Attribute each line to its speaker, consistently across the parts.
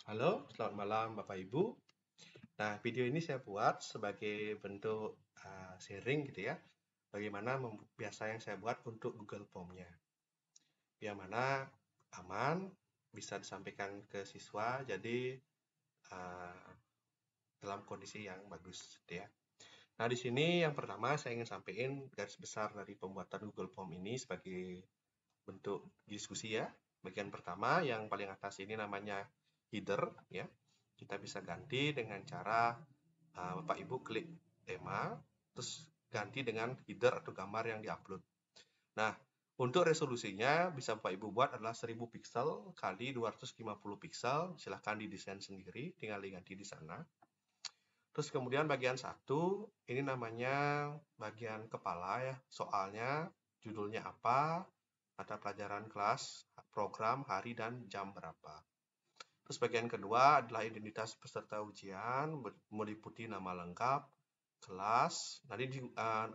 Speaker 1: Halo, selamat malam Bapak Ibu. Nah, video ini saya buat sebagai bentuk sharing gitu ya. Bagaimana biasa yang saya buat untuk Google Form-nya. Yang mana aman, bisa disampaikan ke siswa, jadi uh, dalam kondisi yang bagus gitu ya. Nah, di sini yang pertama saya ingin sampaikan garis besar dari pembuatan Google Form ini sebagai bentuk diskusi ya. Bagian pertama yang paling atas ini namanya header ya. Kita bisa ganti dengan cara Bapak Ibu klik tema, terus ganti dengan header atau gambar yang diupload. Nah, untuk resolusinya bisa Bapak Ibu buat adalah 1000 pixel kali 250 pixel. Silahkan didesain sendiri, tinggal diganti di sana. Terus kemudian bagian satu, ini namanya bagian kepala ya. Soalnya, judulnya apa, mata pelajaran kelas, program, hari, dan jam berapa. Terus bagian kedua adalah identitas peserta ujian, meliputi nama lengkap, kelas. Nanti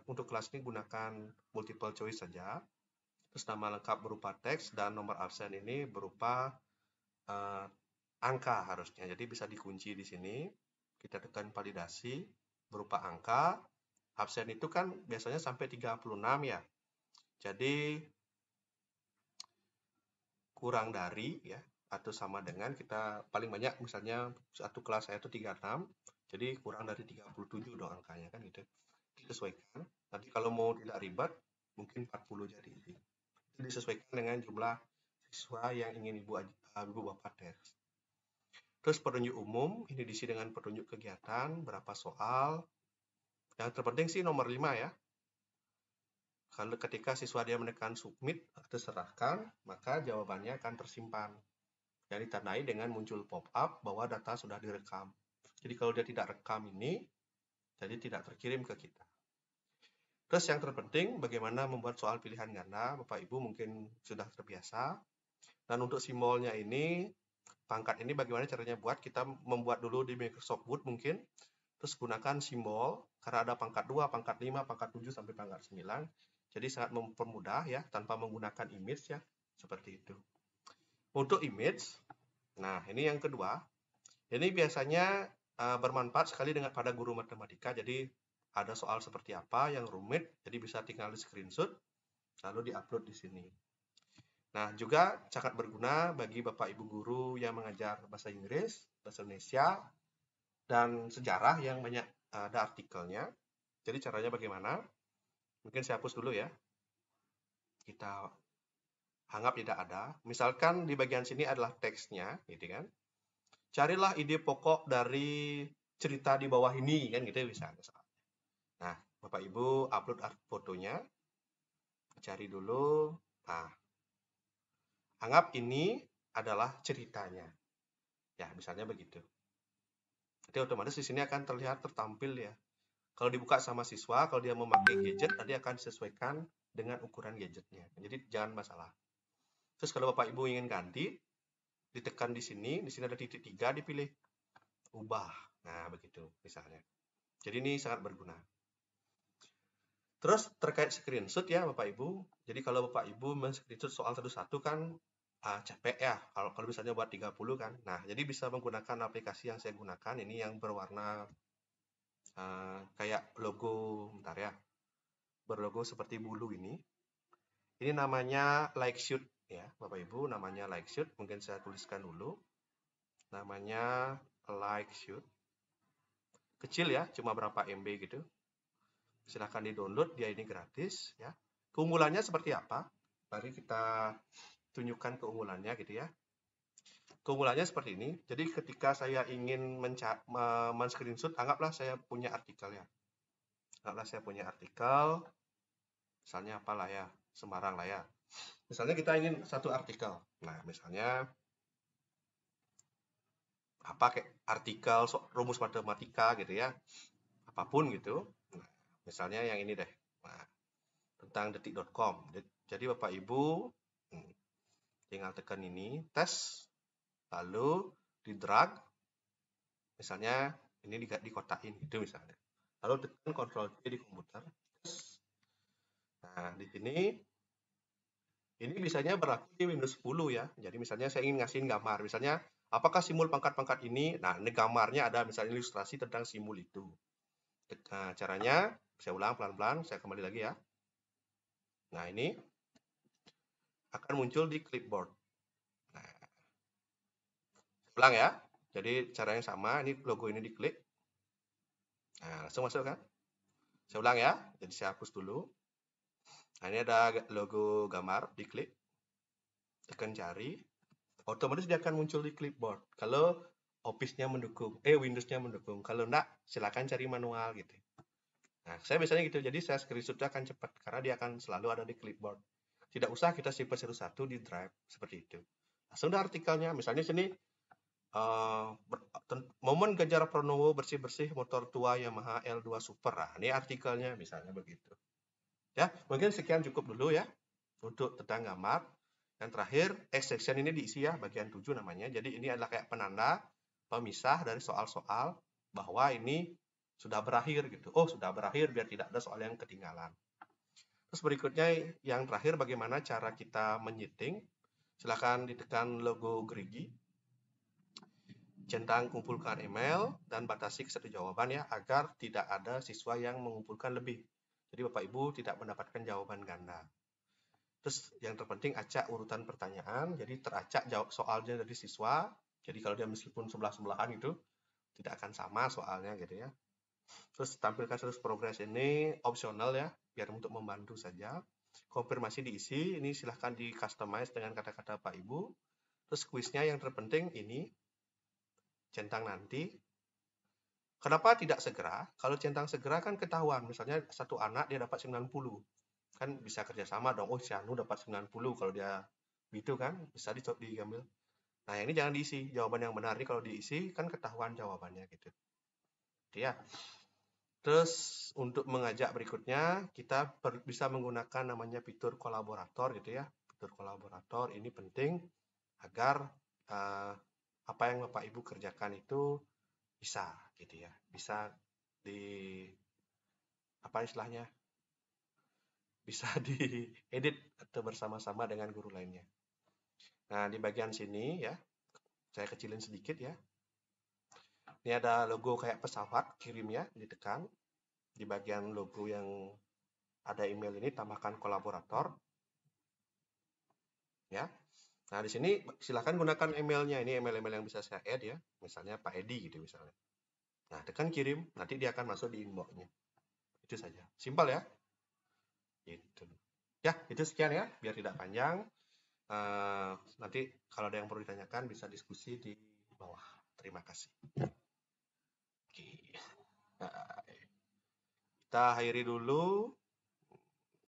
Speaker 1: untuk kelas ini gunakan multiple choice saja. Terus nama lengkap berupa teks dan nomor absen ini berupa uh, angka harusnya. Jadi bisa dikunci di sini. Kita tekan validasi berupa angka. Absen itu kan biasanya sampai 36 ya. Jadi kurang dari ya atau sama dengan kita paling banyak misalnya satu kelas saya itu 36, jadi kurang dari 37 dong angkanya kan gitu. Disesuaikan. Nanti kalau mau tidak ribet mungkin 40 jadi. Itu disesuaikan dengan jumlah siswa yang ingin ibu bapak tes. Terus petunjuk umum ini diisi dengan petunjuk kegiatan, berapa soal. Yang terpenting sih nomor 5 ya. Kalau ketika siswa dia menekan submit atau serahkan, maka jawabannya akan tersimpan yang ditandai dengan muncul pop-up bahwa data sudah direkam. Jadi kalau dia tidak rekam ini, jadi tidak terkirim ke kita. Terus yang terpenting, bagaimana membuat soal pilihan ganda. Bapak Ibu mungkin sudah terbiasa. Dan untuk simbolnya ini, pangkat ini bagaimana caranya buat. Kita membuat dulu di Microsoft Word mungkin. Terus gunakan simbol, karena ada pangkat 2, pangkat 5, pangkat 7, sampai pangkat 9. Jadi sangat mempermudah ya, tanpa menggunakan image ya. Seperti itu. Untuk image, nah ini yang kedua. Ini biasanya bermanfaat sekali pada guru matematika. Jadi ada soal seperti apa yang rumit, jadi bisa tinggal di screenshot, lalu diupload di sini. Nah, juga sangat berguna bagi Bapak Ibu guru yang mengajar bahasa Inggris, bahasa Indonesia, dan sejarah yang banyak ada artikelnya. Jadi caranya bagaimana? Mungkin saya hapus dulu ya. Kita anggap tidak ada. Misalkan di bagian sini adalah teksnya, gitu kan. Carilah ide pokok dari cerita di bawah ini, kan gitu bisa. Nah, Bapak Ibu upload fotonya, cari dulu. Nah, anggap ini adalah ceritanya. Ya, misalnya begitu. Jadi otomatis di sini akan terlihat tertampil ya. Kalau dibuka sama siswa, kalau dia memakai gadget, nanti akan disesuaikan dengan ukuran gadgetnya. Jadi jangan masalah. Terus kalau Bapak Ibu ingin ganti, ditekan di sini ada titik 3, dipilih ubah. Nah, begitu misalnya. Jadi ini sangat berguna. Terus terkait screenshot ya Bapak Ibu. Jadi kalau Bapak Ibu men-screenshot soal satu-satu kan capek ya. Kalau misalnya buat 30 kan. Nah, jadi bisa menggunakan aplikasi yang saya gunakan ini yang berwarna kayak logo, bentar ya. Berlogo seperti bulu ini. Ini namanya Likeshoot ya, Bapak Ibu, namanya Likeshoot. Mungkin saya tuliskan dulu. Namanya Likeshoot. Kecil ya, cuma berapa MB gitu. Silahkan di-download, dia ini gratis ya. Keunggulannya seperti apa? Mari kita tunjukkan keunggulannya gitu ya. Keunggulannya seperti ini. Jadi ketika saya ingin men-screenshot, anggaplah saya punya artikel ya. Anggaplah saya punya artikel, misalnya apalah ya, sembarang lah ya. Misalnya kita ingin satu artikel. Nah, misalnya apa kayak artikel rumus matematika gitu ya. Apapun gitu. Nah, misalnya yang ini deh. Nah, tentang detik.com. Jadi Bapak Ibu tinggal tekan ini, tes, lalu di drag, misalnya ini dikotakin gitu misalnya. Lalu tekan Ctrl C di komputer. Nah, di sini ini biasanya berlaku di Windows 10 ya. Jadi misalnya saya ingin ngasihin gambar, misalnya Apakah simul pangkat-pangkat ini? Nah, ini gambarnya ada misalnya ilustrasi tentang simul itu. Nah, caranya, saya ulang pelan-pelan, saya kembali lagi ya. Nah, ini akan muncul di clipboard. Nah, ulang ya. Jadi caranya sama, ini logo ini diklik. Nah, langsung masuk kan? Saya ulang ya. Jadi saya hapus dulu. Nah, ini ada logo gambar, diklik. Tekan cari. Otomatis dia akan muncul di clipboard. Kalau Office-nya mendukung, Windows-nya mendukung. Kalau enggak, silakan cari manual gitu. Nah, saya biasanya gitu. Jadi saya screenshot-nya akan cepat karena dia akan selalu ada di clipboard. Tidak usah kita simpan satu-satu di drive seperti itu. Langsung ada artikelnya. Misalnya sini momen Ganjar Pranowo bersih-bersih motor tua Yamaha L2 Super. Nah, ini artikelnya misalnya begitu. Ya, mungkin sekian cukup dulu ya untuk tentang gambar. Yang terakhir, section ini diisi ya, bagian 7 namanya. Jadi ini adalah kayak penanda pemisah dari soal-soal bahwa ini sudah berakhir gitu. Oh, sudah berakhir biar tidak ada soal yang ketinggalan. Terus berikutnya yang terakhir bagaimana cara kita menyeting. Silakan ditekan logo gerigi. Centang kumpulkan email dan batasi ke satu jawaban ya agar tidak ada siswa yang mengumpulkan lebih. Jadi Bapak Ibu tidak mendapatkan jawaban ganda. Terus yang terpenting acak urutan pertanyaan, jadi teracak jawab soalnya dari siswa. Jadi kalau dia meskipun sebelah-sebelahan itu tidak akan sama soalnya gitu ya. Terus tampilkan status progres ini opsional ya, biar untuk membantu saja. Konfirmasi diisi, ini silahkan di customize dengan kata-kata Pak Ibu. Terus kuisnya yang terpenting ini, centang nanti. Kenapa tidak segera? Kalau centang segera kan ketahuan, misalnya satu anak dia dapat 90. Kan bisa kerjasama dong, oh si Anu dapat 90 kalau dia gitu kan, bisa diambil. Nah ini jangan diisi, jawaban yang benar ini kalau diisi kan ketahuan jawabannya gitu. Oke ya. Terus untuk mengajak berikutnya kita bisa menggunakan namanya fitur kolaborator gitu ya. Fitur kolaborator ini penting agar apa yang Bapak Ibu kerjakan itu bisa gitu ya, bisa di apa istilahnya, bisa diedit atau bersama-sama dengan guru lainnya. Nah, di bagian sini ya, saya kecilin sedikit ya. Ini ada logo kayak pesawat, kirim ya, ditekan. Di bagian logo yang ada email ini tambahkan kolaborator. Ya. Nah, di sini silakan gunakan emailnya. Ini email-email yang bisa saya add ya. Misalnya Pak Edi gitu misalnya. Nah, tekan kirim, nanti dia akan masuk di inbox-nya. Itu saja. Simpel ya. Itu. Ya, itu sekian ya, biar tidak panjang. Nanti kalau ada yang perlu ditanyakan bisa diskusi di bawah. Terima kasih. Oke. Nah, kita akhiri dulu